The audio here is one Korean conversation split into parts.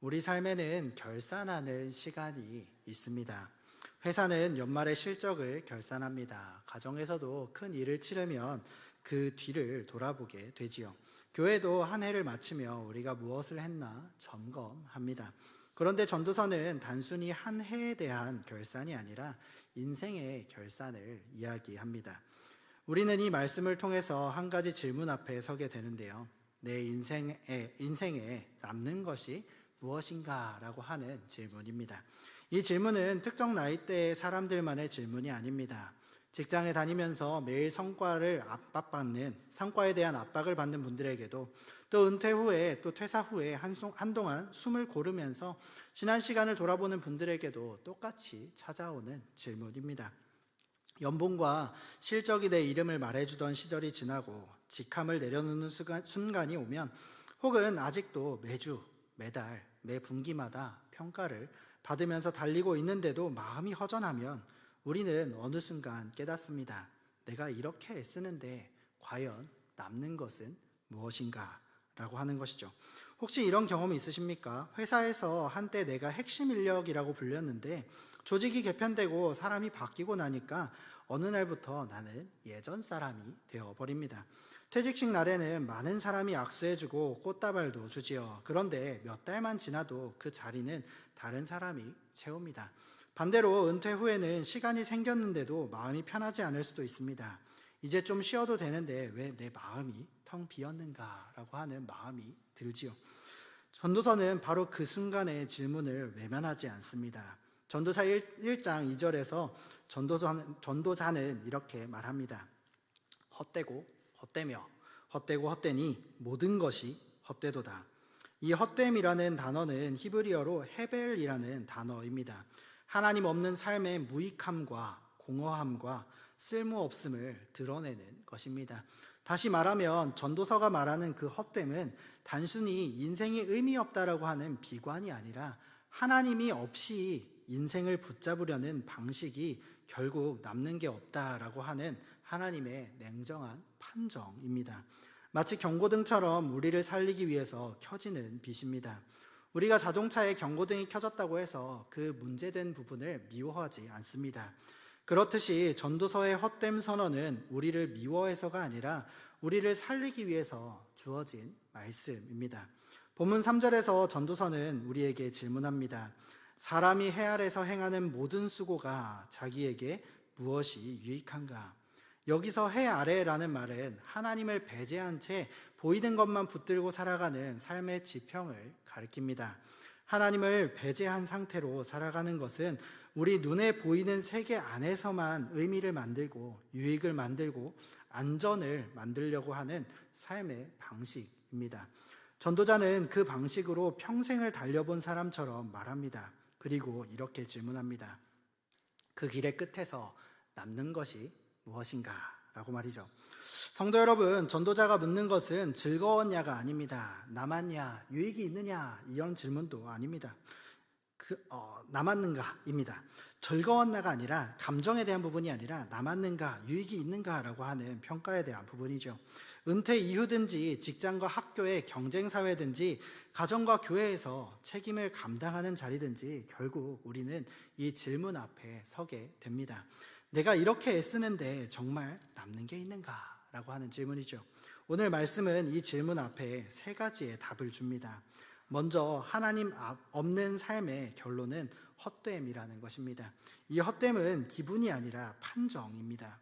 우리 삶에는 결산하는 시간이 있습니다. 회사는 연말에 실적을 결산합니다. 가정에서도 큰 일을 치르면 그 뒤를 돌아보게 되지요. 교회도 한 해를 마치며 우리가 무엇을 했나 점검합니다. 그런데 전도서는 단순히 한 해에 대한 결산이 아니라 인생의 결산을 이야기합니다. 우리는 이 말씀을 통해서 한 가지 질문 앞에 서게 되는데요. 내 인생에 남는 것이 무엇인가? 라고 하는 질문입니다. 이 질문은 특정 나이대의 사람들만의 질문이 아닙니다. 직장에 다니면서 매일 성과에 대한 압박을 받는 분들에게도, 또 은퇴 후에 또 퇴사 후에 한동안 숨을 고르면서 지난 시간을 돌아보는 분들에게도 똑같이 찾아오는 질문입니다. 연봉과 실적이 내 이름을 말해주던 시절이 지나고 직함을 내려놓는 순간이 오면, 혹은 아직도 매주, 매달, 매 분기마다 평가를 받으면서 달리고 있는데도 마음이 허전하면 우리는 어느 순간 깨닫습니다. 내가 이렇게 애쓰는데 과연 남는 것은 무엇인가? 라고 하는 것이죠. 혹시 이런 경험이 있으십니까? 회사에서 한때 내가 핵심 인력이라고 불렸는데 조직이 개편되고 사람이 바뀌고 나니까 어느 날부터 나는 예전 사람이 되어버립니다. 퇴직식 날에는 많은 사람이 악수해주고 꽃다발도 주지요. 그런데 몇 달만 지나도 그 자리는 다른 사람이 채웁니다. 반대로 은퇴 후에는 시간이 생겼는데도 마음이 편하지 않을 수도 있습니다. 이제 좀 쉬어도 되는데 왜 내 마음이 텅 비었는가? 라고 하는 마음이 들지요. 전도서는 바로 그 순간의 질문을 외면하지 않습니다. 전도서 1장 2절에서 전도자는 이렇게 말합니다. 헛되고 헛되며 헛되고 헛되니 모든 것이 헛되도다. 이 헛됨이라는 단어는 히브리어로 헤벨이라는 단어입니다. 하나님 없는 삶의 무익함과 공허함과 쓸모없음을 드러내는 것입니다. 다시 말하면 전도서가 말하는 그 헛됨은 단순히 인생이 의미 없다라고 하는 비관이 아니라 하나님이 없이 인생을 붙잡으려는 방식이 결국 남는 게 없다라고 하는 하나님의 냉정한 판정입니다. 마치 경고등처럼 우리를 살리기 위해서 켜지는 빛입니다. 우리가 자동차에 경고등이 켜졌다고 해서 그 문제된 부분을 미워하지 않습니다. 그렇듯이 전도서의 헛됨 선언은 우리를 미워해서가 아니라 우리를 살리기 위해서 주어진 말씀입니다. 본문 3절에서 전도서는 우리에게 질문합니다. 사람이 해 아래서 행하는 모든 수고가 자기에게 무엇이 유익한가? 여기서 해 아래라는 말은 하나님을 배제한 채 보이는 것만 붙들고 살아가는 삶의 지평을 가리킵니다. 하나님을 배제한 상태로 살아가는 것은 우리 눈에 보이는 세계 안에서만 의미를 만들고 유익을 만들고 안전을 만들려고 하는 삶의 방식입니다. 전도자는 그 방식으로 평생을 달려본 사람처럼 말합니다. 그리고 이렇게 질문합니다. 그 길의 끝에서 남는 것이 무엇인가? 라고 말이죠. 성도 여러분, 전도자가 묻는 것은 즐거웠냐가 아닙니다. 남았냐, 유익이 있느냐, 이런 질문도 아닙니다. 남았는가입니다. 즐거웠나가 아니라 감정에 대한 부분이 아니라 남았는가, 유익이 있는가라고 하는 평가에 대한 부분이죠. 은퇴 이후든지 직장과 학교의 경쟁사회든지 가정과 교회에서 책임을 감당하는 자리든지 결국 우리는 이 질문 앞에 서게 됩니다. 내가 이렇게 애쓰는데 정말 남는 게 있는가? 라고 하는 질문이죠. 오늘 말씀은 이 질문 앞에 세 가지의 답을 줍니다. 먼저 하나님 없는 삶의 결론은 헛됨이라는 것입니다. 이 헛됨은 기분이 아니라 판정입니다.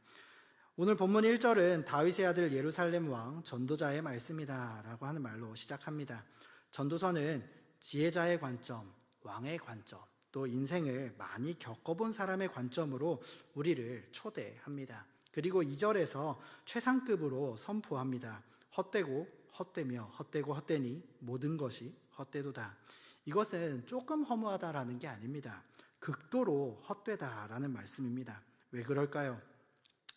오늘 본문 1절은 다윗의 아들 예루살렘 왕 전도자의 말씀이다 라고 하는 말로 시작합니다. 전도서는 지혜자의 관점, 왕의 관점, 또 인생을 많이 겪어본 사람의 관점으로 우리를 초대합니다. 그리고 2절에서 최상급으로 선포합니다. 헛되고 헛되며 헛되고 헛되니 모든 것이 헛되도다. 이것은 조금 허무하다라는 게 아닙니다. 극도로 헛되다라는 말씀입니다. 왜 그럴까요?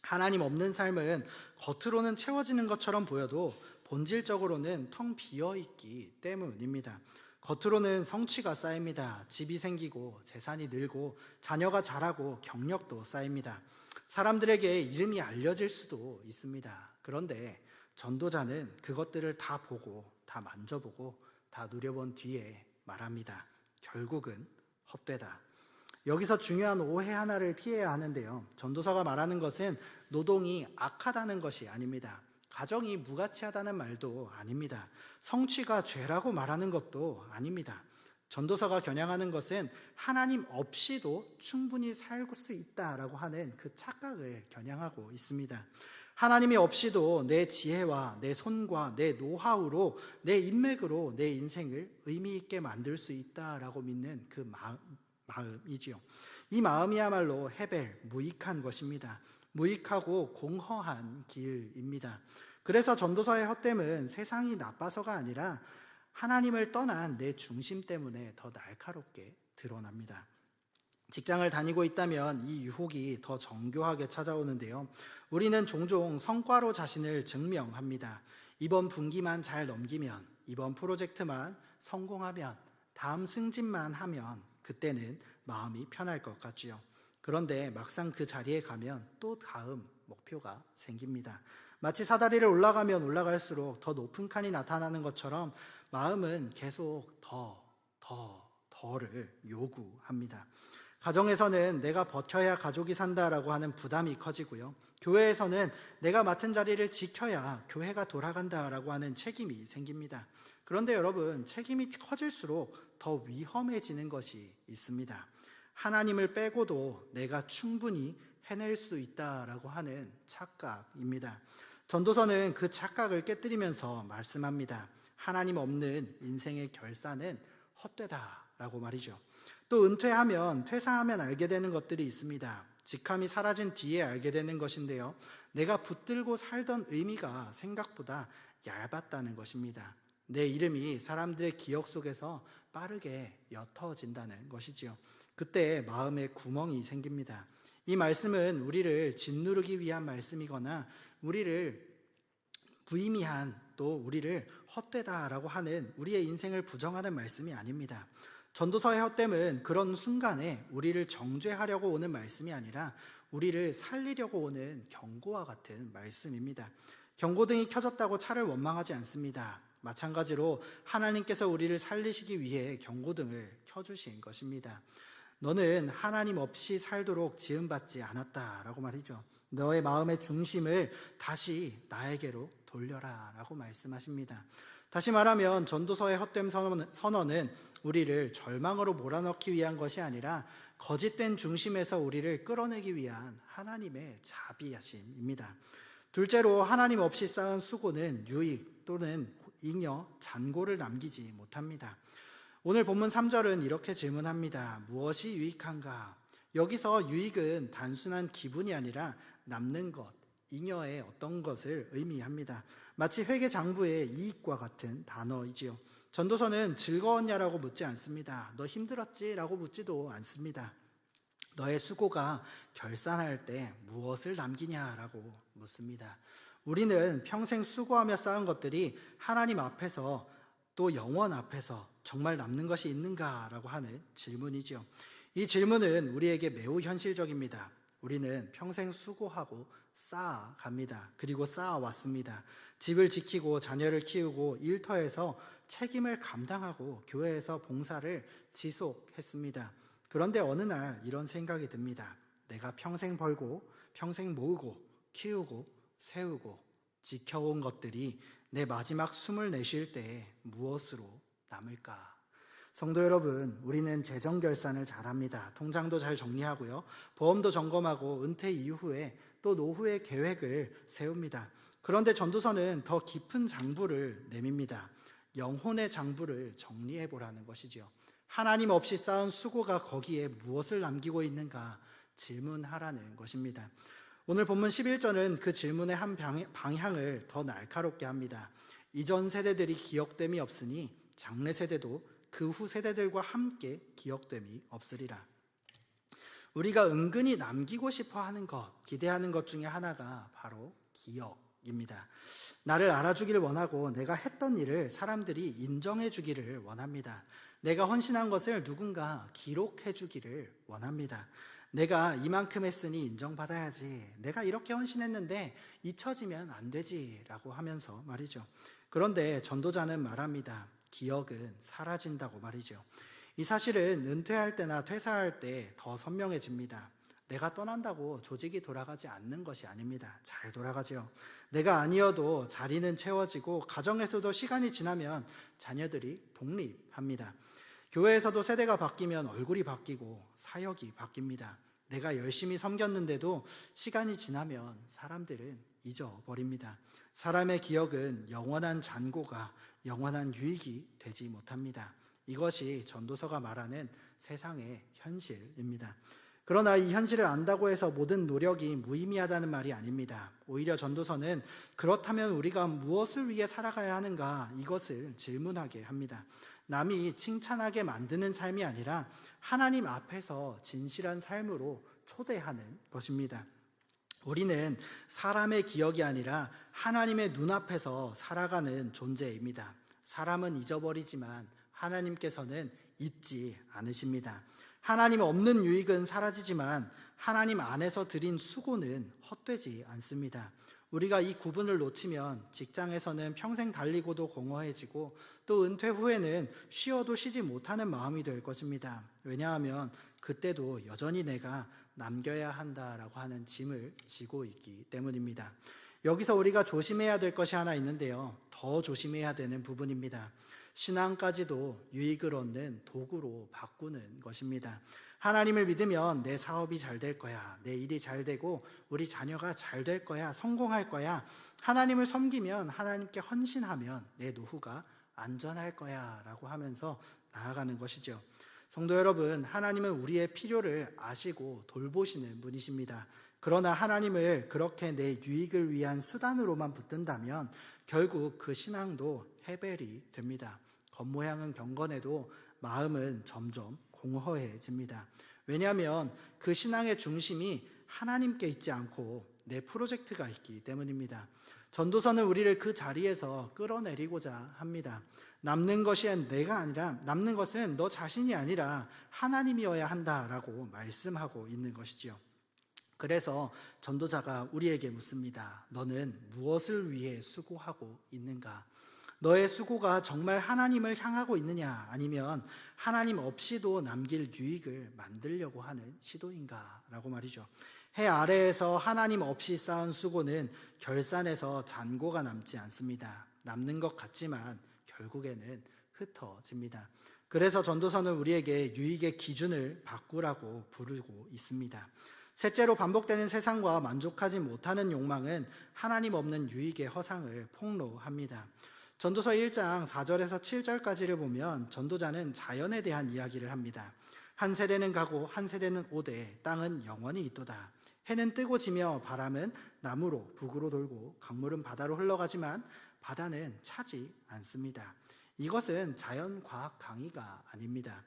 하나님 없는 삶은 겉으로는 채워지는 것처럼 보여도 본질적으로는 텅 비어있기 때문입니다. 겉으로는 성취가 쌓입니다. 집이 생기고 재산이 늘고 자녀가 자라고 경력도 쌓입니다. 사람들에게 이름이 알려질 수도 있습니다. 그런데 전도자는 그것들을 다 보고 다 만져보고 다 누려본 뒤에 말합니다. 결국은 헛되다. 여기서 중요한 오해 하나를 피해야 하는데요. 전도서가 말하는 것은 노동이 악하다는 것이 아닙니다. 가정이 무가치하다는 말도 아닙니다. 성취가 죄라고 말하는 것도 아닙니다. 전도서가 겨냥하는 것은 하나님 없이도 충분히 살 수 있다라고 하는 그 착각을 겨냥하고 있습니다. 하나님이 없이도 내 지혜와 내 손과 내 노하우로 내 인맥으로 내 인생을 의미 있게 만들 수 있다라고 믿는 그 마음이지요. 이 마음이야말로 헤벨, 무익한 것입니다. 무익하고 공허한 길입니다. 그래서 전도서의 헛됨은 세상이 나빠서가 아니라 하나님을 떠난 내 중심 때문에 더 날카롭게 드러납니다. 직장을 다니고 있다면 이 유혹이 더 정교하게 찾아오는데요. 우리는 종종 성과로 자신을 증명합니다. 이번 분기만 잘 넘기면, 이번 프로젝트만 성공하면, 다음 승진만 하면 그때는 마음이 편할 것 같지요. 그런데 막상 그 자리에 가면 또 다음 목표가 생깁니다. 마치 사다리를 올라가면 올라갈수록 더 높은 칸이 나타나는 것처럼 마음은 계속 더를 요구합니다. 가정에서는 내가 버텨야 가족이 산다라고 하는 부담이 커지고요. 교회에서는 내가 맡은 자리를 지켜야 교회가 돌아간다라고 하는 책임이 생깁니다. 그런데 여러분, 책임이 커질수록 더 위험해지는 것이 있습니다. 하나님을 빼고도 내가 충분히 해낼 수 있다라고 하는 착각입니다. 전도서는 그 착각을 깨뜨리면서 말씀합니다. 하나님 없는 인생의 결산은 헛되다라고 말이죠. 또 은퇴하면, 퇴사하면 알게 되는 것들이 있습니다. 직함이 사라진 뒤에 알게 되는 것인데요. 내가 붙들고 살던 의미가 생각보다 얇았다는 것입니다. 내 이름이 사람들의 기억 속에서 빠르게 옅어진다는 것이지요. 그때 마음에 구멍이 생깁니다. 이 말씀은 우리를 짓누르기 위한 말씀이거나 우리를 무의미한, 또 우리를 헛되다라고 하는 우리의 인생을 부정하는 말씀이 아닙니다. 전도서의 헛됨은 그런 순간에 우리를 정죄하려고 오는 말씀이 아니라 우리를 살리려고 오는 경고와 같은 말씀입니다. 경고등이 켜졌다고 차를 원망하지 않습니다. 마찬가지로 하나님께서 우리를 살리시기 위해 경고등을 켜주신 것입니다. 너는 하나님 없이 살도록 지음받지 않았다라고 말이죠. 너의 마음의 중심을 다시 나에게로 돌려라 라고 말씀하십니다. 다시 말하면 전도서의 헛됨 선언은 우리를 절망으로 몰아넣기 위한 것이 아니라 거짓된 중심에서 우리를 끌어내기 위한 하나님의 자비하심입니다. 둘째로 하나님 없이 쌓은 수고는 유익 또는 잉여, 잔고를 남기지 못합니다. 오늘 본문 3절은 이렇게 질문합니다. 무엇이 유익한가? 여기서 유익은 단순한 기분이 아니라 남는 것, 잉여의 어떤 것을 의미합니다. 마치 회계장부의 이익과 같은 단어이지요. 전도서는 즐거웠냐라고 묻지 않습니다. 너 힘들었지? 라고 묻지도 않습니다. 너의 수고가 결산할 때 무엇을 남기냐라고 묻습니다. 우리는 평생 수고하며 쌓은 것들이 하나님 앞에서 또 영원 앞에서 정말 남는 것이 있는가라고 하는 질문이죠. 이 질문은 우리에게 매우 현실적입니다. 우리는 평생 수고하고 쌓아갑니다. 그리고 쌓아왔습니다. 집을 지키고 자녀를 키우고 일터에서 책임을 감당하고 교회에서 봉사를 지속했습니다. 그런데 어느 날 이런 생각이 듭니다. 내가 평생 벌고 평생 모으고 키우고 세우고 지켜온 것들이 내 마지막 숨을 내쉴 때 무엇으로 남을까? 성도 여러분, 우리는 재정 결산을 잘합니다. 통장도 잘 정리하고요. 보험도 점검하고 은퇴 이후에 또 노후의 계획을 세웁니다. 그런데 전도서는 더 깊은 장부를 내밉니다. 영혼의 장부를 정리해 보라는 것이지요. 하나님 없이 쌓은 수고가 거기에 무엇을 남기고 있는가 질문하라는 것입니다. 오늘 본문 11절은 그 질문의 한 방향을 더 날카롭게 합니다. 이전 세대들이 기억됨이 없으니 장래 세대도 그 후 세대들과 함께 기억됨이 없으리라. 우리가 은근히 남기고 싶어 하는 것, 기대하는 것 중에 하나가 바로 기억입니다. 나를 알아주기를 원하고 내가 했던 일을 사람들이 인정해 주기를 원합니다. 내가 헌신한 것을 누군가 기록해 주기를 원합니다. 내가 이만큼 했으니 인정받아야지. 내가 이렇게 헌신했는데 잊혀지면 안 되지 라고 하면서 말이죠. 그런데 전도자는 말합니다. 기억은 사라진다고 말이죠. 이 사실은 은퇴할 때나 퇴사할 때 더 선명해집니다. 내가 떠난다고 조직이 돌아가지 않는 것이 아닙니다. 잘 돌아가죠. 내가 아니어도 자리는 채워지고 가정에서도 시간이 지나면 자녀들이 독립합니다. 교회에서도 세대가 바뀌면 얼굴이 바뀌고 사역이 바뀝니다. 내가 열심히 섬겼는데도 시간이 지나면 사람들은 잊어버립니다. 사람의 기억은 영원한 잔고가 영원한 유익이 되지 못합니다. 이것이 전도서가 말하는 세상의 현실입니다. 그러나 이 현실을 안다고 해서 모든 노력이 무의미하다는 말이 아닙니다. 오히려 전도서는 그렇다면 우리가 무엇을 위해 살아가야 하는가 이것을 질문하게 합니다. 남이 칭찬하게 만드는 삶이 아니라 하나님 앞에서 진실한 삶으로 초대하는 것입니다. 우리는 사람의 기억이 아니라 하나님의 눈앞에서 살아가는 존재입니다. 사람은 잊어버리지만 하나님께서는 잊지 않으십니다. 하나님 없는 유익은 사라지지만 하나님 안에서 드린 수고는 헛되지 않습니다. 우리가 이 구분을 놓치면 직장에서는 평생 달리고도 공허해지고 또 은퇴 후에는 쉬어도 쉬지 못하는 마음이 될 것입니다. 왜냐하면 그때도 여전히 내가 남겨야 한다라고 하는 짐을 지고 있기 때문입니다. 여기서 우리가 조심해야 될 것이 하나 있는데요. 더 조심해야 되는 부분입니다. 신앙까지도 유익을 얻는 도구로 바꾸는 것입니다. 하나님을 믿으면 내 사업이 잘 될 거야, 내 일이 잘 되고 우리 자녀가 잘 될 거야, 성공할 거야, 하나님을 섬기면 하나님께 헌신하면 내 노후가 안전할 거야 라고 하면서 나아가는 것이죠. 성도 여러분, 하나님은 우리의 필요를 아시고 돌보시는 분이십니다. 그러나 하나님을 그렇게 내 유익을 위한 수단으로만 붙든다면 결국 그 신앙도 해벨이 됩니다. 겉모양은 경건해도 마음은 점점 공허해집니다. 왜냐하면 그 신앙의 중심이 하나님께 있지 않고 내 프로젝트가 있기 때문입니다. 전도서는 우리를 그 자리에서 끌어내리고자 합니다. 남는 것이 내가 아니라 남는 것은 너 자신이 아니라 하나님이어야 한다라고 말씀하고 있는 것이지요. 그래서 전도자가 우리에게 묻습니다. 너는 무엇을 위해 수고하고 있는가? 너의 수고가 정말 하나님을 향하고 있느냐? 아니면 하나님 없이도 남길 유익을 만들려고 하는 시도인가? 라고 말이죠. 해 아래에서 하나님 없이 쌓은 수고는 결산에서 잔고가 남지 않습니다. 남는 것 같지만 결국에는 흩어집니다. 그래서 전도서는 우리에게 유익의 기준을 바꾸라고 부르고 있습니다. 셋째로, 반복되는 세상과 만족하지 못하는 욕망은 하나님 없는 유익의 허상을 폭로합니다. 전도서 1장 4절에서 7절까지를 보면 전도자는 자연에 대한 이야기를 합니다. 한 세대는 가고 한 세대는 오되 땅은 영원히 있도다. 해는 뜨고 지며 바람은 남으로 북으로 돌고 강물은 바다로 흘러가지만 바다는 차지 않습니다. 이것은 자연과학 강의가 아닙니다.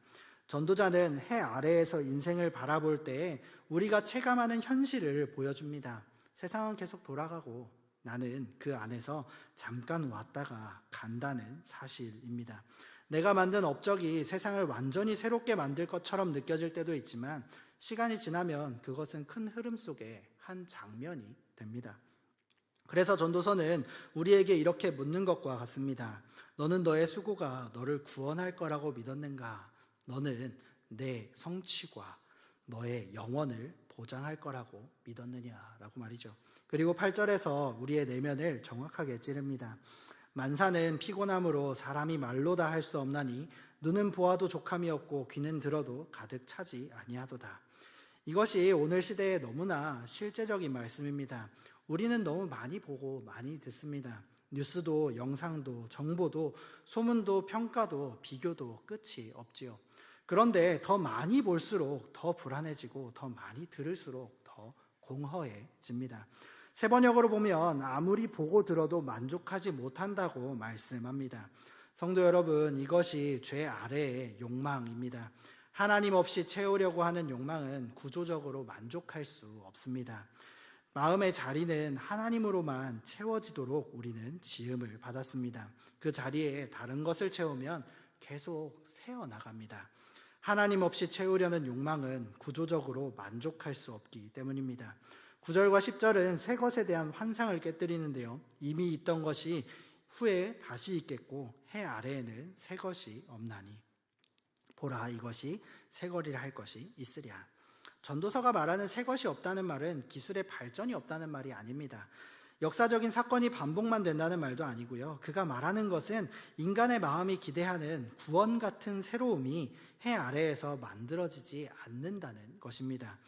전도자는 해 아래에서 인생을 바라볼 때 우리가 체감하는 현실을 보여줍니다. 세상은 계속 돌아가고 나는 그 안에서 잠깐 왔다가 간다는 사실입니다. 내가 만든 업적이 세상을 완전히 새롭게 만들 것처럼 느껴질 때도 있지만 시간이 지나면 그것은 큰 흐름 속의 한 장면이 됩니다. 그래서 전도서는 우리에게 이렇게 묻는 것과 같습니다. 너는 너의 수고가 너를 구원할 거라고 믿었는가? 너는 내 성취과 너의 영원을 보장할 거라고 믿었느냐라고 말이죠. 그리고 8절에서 우리의 내면을 정확하게 찌릅니다. 만사는 피곤함으로 사람이 말로 다 할 수 없나니 눈은 보아도 족함이 없고 귀는 들어도 가득 차지 아니하도다. 이것이 오늘 시대에 너무나 실제적인 말씀입니다. 우리는 너무 많이 보고 많이 듣습니다. 뉴스도 영상도 정보도 소문도 평가도 비교도 끝이 없지요. 그런데 더 많이 볼수록 더 불안해지고 더 많이 들을수록 더 공허해집니다. 세번역으로 보면 아무리 보고 들어도 만족하지 못한다고 말씀합니다. 성도 여러분, 이것이 죄 아래의 욕망입니다. 하나님 없이 채우려고 하는 욕망은 구조적으로 만족할 수 없습니다. 마음의 자리는 하나님으로만 채워지도록 우리는 지음을 받았습니다. 그 자리에 다른 것을 채우면 계속 새어나갑니다. 하나님 없이 채우려는 욕망은 구조적으로 만족할 수 없기 때문입니다. 9절과 10절은 새 것에 대한 환상을 깨뜨리는데요. 이미 있던 것이 후에 다시 있겠고 해 아래에는 새 것이 없나니 보라 이것이 새 거리라 할 것이 있으랴. 전도서가 말하는 새 것이 없다는 말은 기술의 발전이 없다는 말이 아닙니다. 역사적인 사건이 반복만 된다는 말도 아니고요. 그가 말하는 것은 인간의 마음이 기대하는 구원 같은 새로움이 해 아래에서 만들어지지 않는다는 것입니다.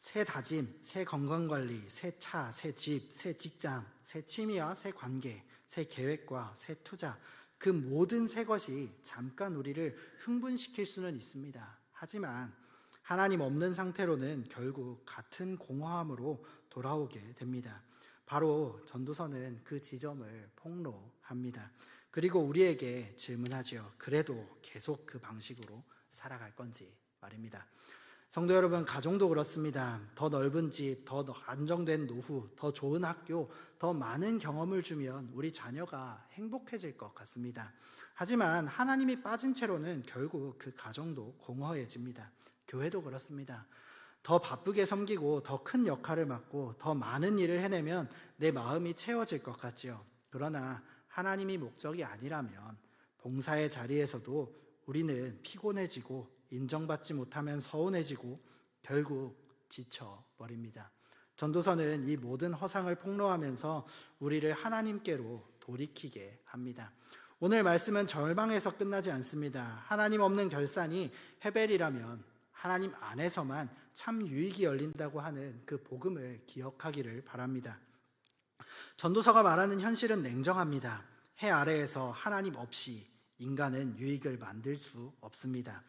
새 다짐, 새 건강관리, 새 차, 새 집, 새 직장, 새 취미와 새 관계, 새 계획과 새 투자, 그 모든 새 것이 잠깐 우리를 흥분시킬 수는 있습니다. 하지만 하나님 없는 상태로는 결국 같은 공허함으로 돌아오게 됩니다. 바로 전도서는 그 지점을 폭로합니다. 그리고 우리에게 질문하죠. 그래도 계속 그 방식으로 살아갈 건지 말입니다. 성도 여러분, 가정도 그렇습니다. 더 넓은 집, 더 안정된 노후, 더 좋은 학교, 더 많은 경험을 주면 우리 자녀가 행복해질 것 같습니다. 하지만 하나님이 빠진 채로는 결국 그 가정도 공허해집니다. 교회도 그렇습니다. 더 바쁘게 섬기고 더 큰 역할을 맡고 더 많은 일을 해내면 내 마음이 채워질 것 같지요. 그러나 하나님이 목적이 아니라면 봉사의 자리에서도 우리는 피곤해지고 인정받지 못하면 서운해지고 결국 지쳐버립니다. 전도서는 이 모든 허상을 폭로하면서 우리를 하나님께로 돌이키게 합니다. 오늘 말씀은 절망에서 끝나지 않습니다. 하나님 없는 결산이 헤벨이라면 하나님 안에서만 참 유익이 열린다고 하는 그 복음을 기억하기를 바랍니다. 전도서가 말하는 현실은 냉정합니다. 해 아래에서 하나님 없이 인간은 유익을 만들 수 없습니다.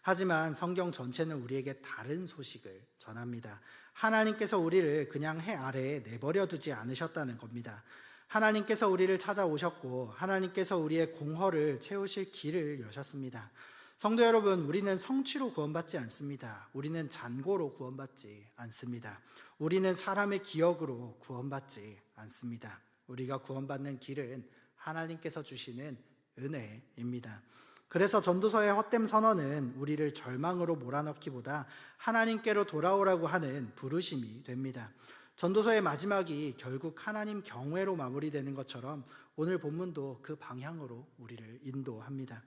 하지만 성경 전체는 우리에게 다른 소식을 전합니다. 하나님께서 우리를 그냥 해 아래에 내버려 두지 않으셨다는 겁니다. 하나님께서 우리를 찾아오셨고 하나님께서 우리의 공허를 채우실 길을 여셨습니다. 성도 여러분, 우리는 성취로 구원받지 않습니다. 우리는 잔고로 구원받지 않습니다. 우리는 사람의 기억으로 구원받지 않습니다. 우리가 구원받는 길은 하나님께서 주시는 은혜입니다. 그래서 전도서의 헛됨 선언은 우리를 절망으로 몰아넣기보다 하나님께로 돌아오라고 하는 부르심이 됩니다. 전도서의 마지막이 결국 하나님 경외로 마무리되는 것처럼 오늘 본문도 그 방향으로 우리를 인도합니다.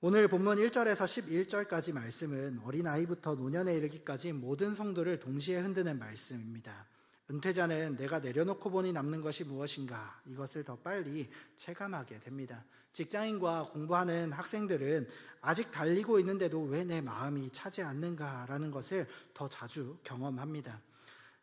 오늘 본문 1절에서 11절까지 말씀은 어린아이부터 노년에 이르기까지 모든 성도를 동시에 흔드는 말씀입니다. 은퇴자는 내가 내려놓고 보니 남는 것이 무엇인가, 이것을 더 빨리 체감하게 됩니다. 직장인과 공부하는 학생들은 아직 달리고 있는데도 왜 내 마음이 차지 않는가라는 것을 더 자주 경험합니다.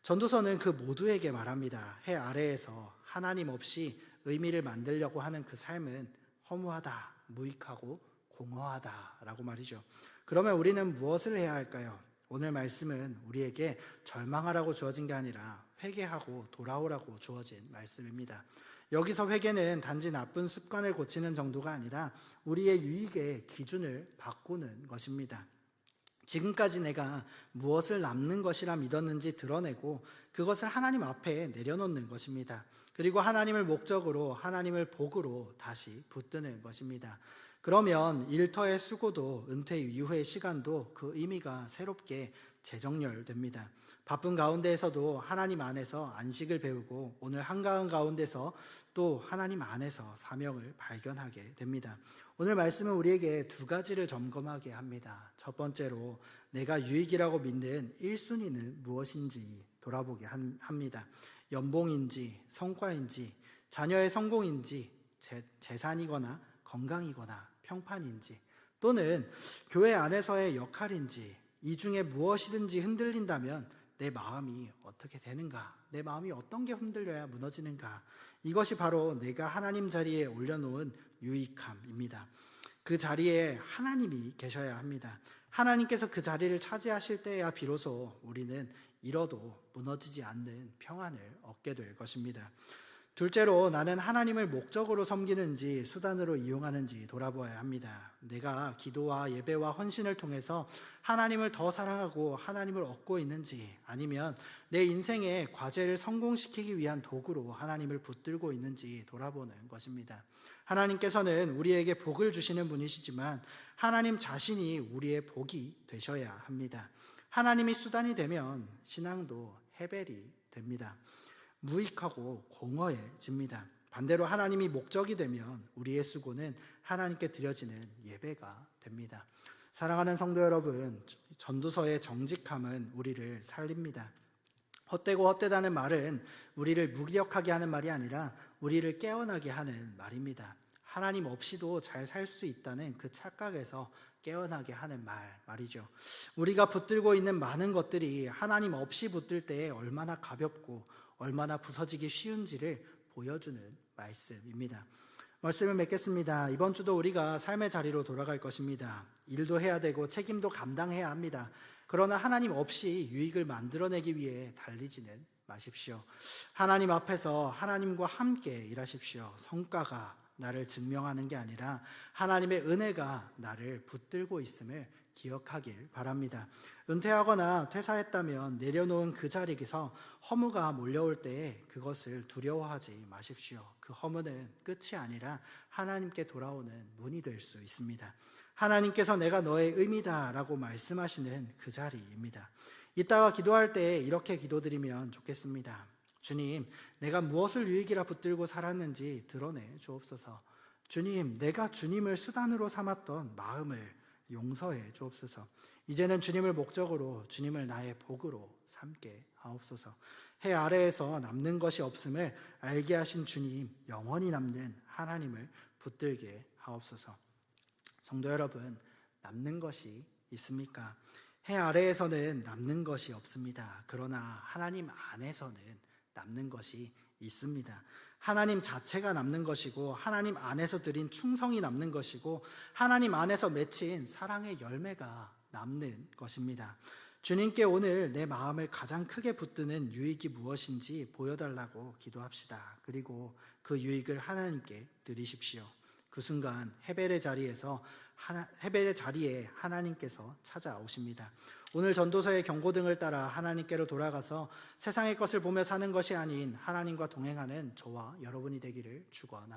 전도서는 그 모두에게 말합니다. 해 아래에서 하나님 없이 의미를 만들려고 하는 그 삶은 허무하다, 무익하고 공허하다라고 말이죠. 그러면 우리는 무엇을 해야 할까요? 오늘 말씀은 우리에게 절망하라고 주어진 게 아니라 회개하고 돌아오라고 주어진 말씀입니다. 여기서 회개는 단지 나쁜 습관을 고치는 정도가 아니라 우리의 유익의 기준을 바꾸는 것입니다. 지금까지 내가 무엇을 남는 것이라 믿었는지 드러내고 그것을 하나님 앞에 내려놓는 것입니다. 그리고 하나님을 목적으로, 하나님을 복으로 다시 붙드는 것입니다. 그러면 일터의 수고도 은퇴 이후의 시간도 그 의미가 새롭게 재정렬됩니다. 바쁜 가운데에서도 하나님 안에서 안식을 배우고 오늘 한가한 가운데서 또 하나님 안에서 사명을 발견하게 됩니다. 오늘 말씀은 우리에게 두 가지를 점검하게 합니다. 첫 번째로 내가 유익이라고 믿는 1순위는 무엇인지 돌아보게 합니다. 연봉인지 성과인지 자녀의 성공인지 재산이거나 건강이거나 평판인지 또는 교회 안에서의 역할인지 이 중에 무엇이든지 흔들린다면 내 마음이 어떻게 되는가? 내 마음이 어떤 게 흔들려야 무너지는가? 이것이 바로 내가 하나님 자리에 올려놓은 유익함입니다. 그 자리에 하나님이 계셔야 합니다. 하나님께서 그 자리를 차지하실 때야 비로소 우리는 잃어도 무너지지 않는 평안을 얻게 될 것입니다. 둘째로 나는 하나님을 목적으로 섬기는지 수단으로 이용하는지 돌아보아야 합니다. 내가 기도와 예배와 헌신을 통해서 하나님을 더 사랑하고 하나님을 얻고 있는지 아니면 내 인생의 과제를 성공시키기 위한 도구로 하나님을 붙들고 있는지 돌아보는 것입니다. 하나님께서는 우리에게 복을 주시는 분이시지만 하나님 자신이 우리의 복이 되셔야 합니다. 하나님이 수단이 되면 신앙도 헤벨이 됩니다. 무익하고 공허해집니다. 반대로 하나님이 목적이 되면 우리의 수고는 하나님께 드려지는 예배가 됩니다. 사랑하는 성도 여러분, 전도서의 정직함은 우리를 살립니다. 헛되고 헛되다는 말은 우리를 무기력하게 하는 말이 아니라 우리를 깨어나게 하는 말입니다. 하나님 없이도 잘 살 수 있다는 그 착각에서 깨어나게 하는 말이죠. 우리가 붙들고 있는 많은 것들이 하나님 없이 붙들 때 얼마나 가볍고 얼마나 부서지기 쉬운지를 보여주는 말씀입니다. 말씀을 맺겠습니다. 이번 주도 우리가 삶의 자리로 돌아갈 것입니다. 일도 해야 되고 책임도 감당해야 합니다. 그러나 하나님 없이 유익을 만들어내기 위해 달리지는 마십시오. 하나님 앞에서 하나님과 함께 일하십시오. 성과가 나를 증명하는 게 아니라 하나님의 은혜가 나를 붙들고 있음을 기억하길 바랍니다. 은퇴하거나 퇴사했다면 내려놓은 그 자리에서 허무가 몰려올 때에 그것을 두려워하지 마십시오. 그 허무는 끝이 아니라 하나님께 돌아오는 문이 될 수 있습니다. 하나님께서 내가 너의 의미다 라고 말씀하시는 그 자리입니다. 이따가 기도할 때 이렇게 기도드리면 좋겠습니다. 주님, 내가 무엇을 유익이라 붙들고 살았는지 드러내 주옵소서. 주님, 내가 주님을 수단으로 삼았던 마음을 용서해 주옵소서. 이제는 주님을 목적으로, 주님을 나의 복으로 삼게 하옵소서. 해 아래에서 남는 것이 없음을 알게 하신 주님, 영원히 남는 하나님을 붙들게 하옵소서. 성도 여러분, 남는 것이 있습니까? 해 아래에서는 남는 것이 없습니다. 그러나 하나님 안에서는 남는 것이 있습니다. 하나님 자체가 남는 것이고 하나님 안에서 드린 충성이 남는 것이고 하나님 안에서 맺힌 사랑의 열매가 남는 것입니다. 주님께 오늘 내 마음을 가장 크게 붙드는 유익이 무엇인지 보여달라고 기도합시다. 그리고 그 유익을 하나님께 드리십시오. 그 순간 헤벨의 자리에 하나님께서 찾아오십니다. 오늘 전도서의 경고등을 따라 하나님께로 돌아가서 세상의 것을 보며 사는 것이 아닌 하나님과 동행하는 저와 여러분이 되기를 축원합니다.